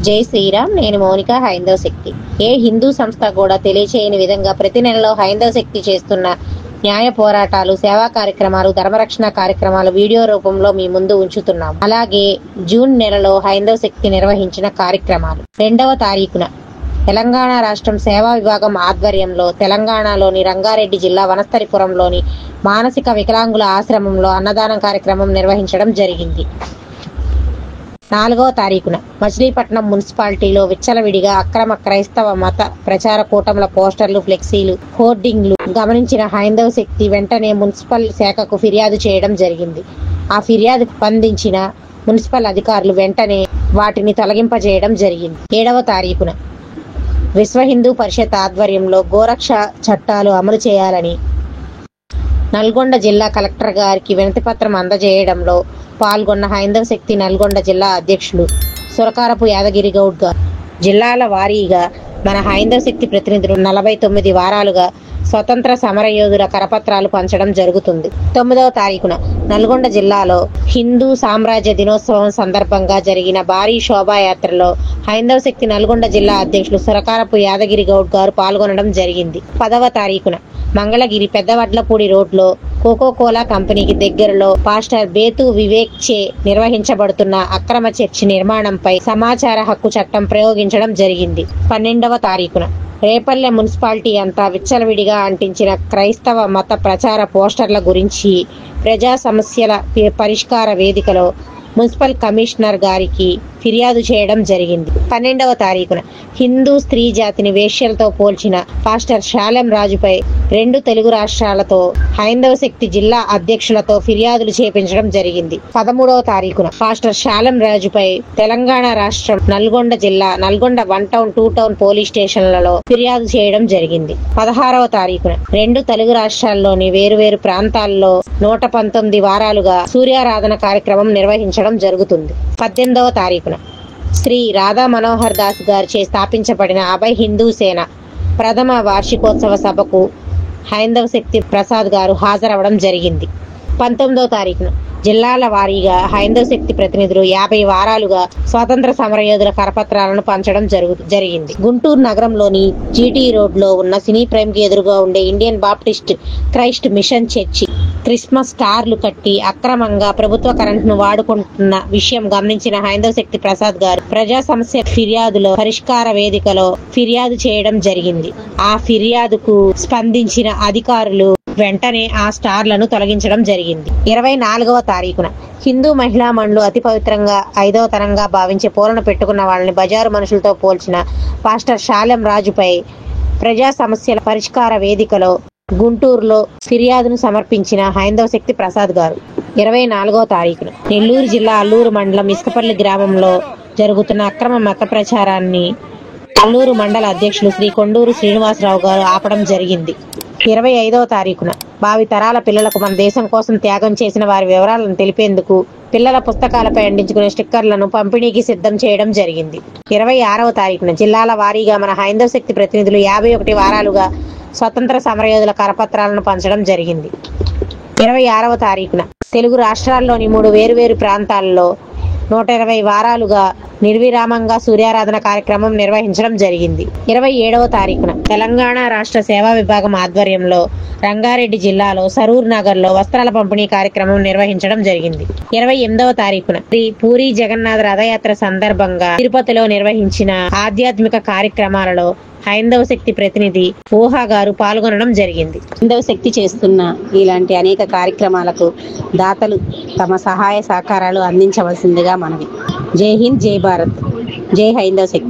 జై శ్రీరామ్. నేను మౌనిక, హైందవ శక్తి. ఏ హిందూ సంస్థ కూడా తెలియచేయని విధంగా ప్రతి నెలలో హైందవ శక్తి చేస్తున్న న్యాయ పోరాటాలు, సేవా కార్యక్రమాలు, ధర్మరక్షణ కార్యక్రమాలు వీడియో రూపంలో మీ ముందు ఉంచుతున్నాం. అలాగే జూన్ నెలలో హైందవ శక్తి నిర్వహించిన కార్యక్రమాలు. 2వ తారీఖున తెలంగాణ రాష్ట్రం సేవా విభాగం ఆధ్వర్యంలో తెలంగాణలోని రంగారెడ్డి జిల్లా వనస్థలిపురంలోని మానసిక వికలాంగుల ఆశ్రమంలో అన్నదానం కార్యక్రమం నిర్వహించడం జరిగింది. 4వ తారీఖున మచిలీపట్నం మున్సిపాలిటీలో విచ్చలవిడిగా అక్రమ క్రైస్తవ మత ప్రచార కూటముల పోస్టర్లు, ఫ్లెక్సీలు, హోర్డింగ్లు గమనించిన హైందవ శక్తి వెంటనే మున్సిపల్ శాఖకు ఫిర్యాదు చేయడం జరిగింది. ఆ ఫిర్యాదు స్పందించిన మున్సిపల్ అధికారులు వెంటనే వాటిని తొలగింపజేయడం జరిగింది. 7వ తారీఖున విశ్వ హిందూ పరిషత్ ఆధ్వర్యంలో గోరక్ష చట్టాలు అమలు చేయాలని నల్గొండ జిల్లా కలెక్టర్ గారికి వినతిపత్రం అందజేయడంలో పాల్గొన్న హైందవ శక్తి నల్గొండ జిల్లా అధ్యక్షులు సురకారపు యాదగిరి గౌడ్ గారు జిల్లాల వారీగా మన హైందవ శక్తి ప్రతినిధులు 49 వారాలుగా స్వతంత్ర సమరయోధుల కరపత్రాలు పంచడం జరుగుతుంది. 9వ తారీఖున నల్గొండ జిల్లాలో హిందూ సామ్రాజ్య దినోత్సవం సందర్భంగా జరిగిన భారీ శోభాయాత్రలో హైందవ శక్తి నల్గొండ జిల్లా అధ్యక్షులు సురకారపు యాదగిరి గౌడ్ గారు పాల్గొనడం జరిగింది. 10వ తారీఖున మంగళగిరి పెద్దవడ్లపూడి రోడ్లో కోకోకోలా కంపెనీకి దగ్గరలో పాస్టర్ బేతు వివేక్ చే నిర్వహించబడుతున్న అక్రమ చర్చి నిర్మాణంపై సమాచార హక్కు చట్టం ప్రయోగించడం జరిగింది. 12వ తారీఖున రేపల్లె మున్సిపాలిటీ అంతా విచ్చలవిడిగా అంటించిన క్రైస్తవ మత ప్రచార పోస్టర్ల గురించి ప్రజా సమస్యల పరిష్కార వేదికలో మున్సిపల్ కమిషనర్ గారికి ఫిర్యాదు చేయడం జరిగింది. 12వ తారీఖున హిందూ స్త్రీ జాతిని వేశ్యలతో పోల్చిన పాస్టర్ శాలెం రాజుపై 2 తెలుగు రాష్ట్రాలతో హైందవ శక్తి జిల్లా అధ్యక్షులతో ఫిర్యాదులు చేపించడం జరిగింది. 13వ తారీఖున పాస్టర్ శాలెం రాజుపై తెలంగాణ రాష్ట్రం నల్గొండ జిల్లా నల్గొండ 1 టౌన్ 2 టౌన్ పోలీస్ స్టేషన్లలో ఫిర్యాదు చేయడం జరిగింది. 16వ తారీఖున 2 తెలుగు రాష్ట్రాల్లోని వేరువేరు ప్రాంతాల్లో 119 వారాలుగా సూర్యారాధన కార్యక్రమం నిర్వహించడం జరుగుతుంది. 18వ తారీఖున శ్రీ రాధా మనోహర్ దాస్ గారిచే స్థాపించబడిన అభయ్ హిందూ సేన ప్రథమ వార్షికోత్సవ సభకు హైందవ శక్తి ప్రసాద్ గారు హాజరవడం జరిగింది. 19వ తారీఖున జిల్లాల వారీగా హైందవ శక్తి ప్రతినిధులు 50 వారాలుగా స్వాతంత్ర సమరయోధుల కరపత్రాలను పంచడం జరిగింది. గుంటూరు నగరంలోని జీటీ రోడ్లో ఉన్న సినీ ప్రైమ్ కి ఎదురుగా ఉండే Indian Baptist Christ machine church Christmas స్టార్లు కట్టి అక్రమంగా ప్రభుత్వ కరెంట్ను వాడుకుంటున్న విషయం గమనించిన హైందవ శక్తి ప్రసాద్ గారు ప్రజా సమస్య ఫిర్యాదుల పరిష్కార వేదికలో ఫిర్యాదు చేయడం జరిగింది. ఆ ఫిర్యాదుకు స్పందించిన అధికారులు వెంటనే ఆ స్టార్లను తొలగించడం జరిగింది. 24వ తారీఖున హిందూ మహిళా మండలు అతి పవిత్రంగా 5వ తరంగా భావించే పూలను పెట్టుకున్న వాళ్ళని బజారు మనుషులతో పోల్చిన పాస్టర్ శాలెం రాజుపై ప్రజా సమస్యల పరిష్కార వేదికలో గుంటూరులో ఫిర్యాదును సమర్పించిన హైందవ శక్తి ప్రసాద్ గారు 24వ తారీఖున నెల్లూరు జిల్లా అల్లూరు మండలం ఇసుకపల్లి గ్రామంలో జరుగుతున్న అక్రమ మత ప్రచారాన్ని అల్లూరు మండల అధ్యక్షులు శ్రీ కొండూరు శ్రీనివాసరావు గారు ఆపడం జరిగింది. 25వ తారీఖున భావి తరాల పిల్లలకు మన దేశం కోసం త్యాగం చేసిన వారి వివరాలను తెలిపేందుకు పిల్లల పుస్తకాలపై అంటించుకునే స్టిక్కర్లను పంపిణీకి సిద్ధం చేయడం జరిగింది. 26వ తారీఖున జిల్లాల వారీగా మన హైందవ శక్తి ప్రతినిధులు 51 వారాలుగా స్వతంత్ర సమరయోధుల కరపత్రాలను పంచడం జరిగింది. 26వ తారీఖున తెలుగు రాష్ట్రాల్లోని 3 వేరువేరు ప్రాంతాల్లో 120 వారాలుగా నిర్విరామంగా సూర్యారాధన కార్యక్రమం నిర్వహించడం జరిగింది. 27వ తారీఖున తెలంగాణ రాష్ట్ర సేవా విభాగం ఆధ్వర్యంలో రంగారెడ్డి జిల్లాలో సరూర్ నగర్ లో వస్త్రాల పంపిణీ కార్యక్రమం నిర్వహించడం జరిగింది. 28వ తారీఖున శ్రీ పూరి జగన్నాథ రథయాత్ర సందర్భంగా తిరుపతిలో నిర్వహించిన ఆధ్యాత్మిక కార్యక్రమాలలో హైందవ శక్తి ప్రతినిధి ఊహా గారు పాల్గొనడం జరిగింది. హైందవ శక్తి చేస్తున్న ఇలాంటి అనేక కార్యక్రమాలకు దాతలు తమ సహాయ సహకారాలు అందించవలసిందిగా మనవి. జై హింద్, జై భారత్, జై హైందవ శక్తి.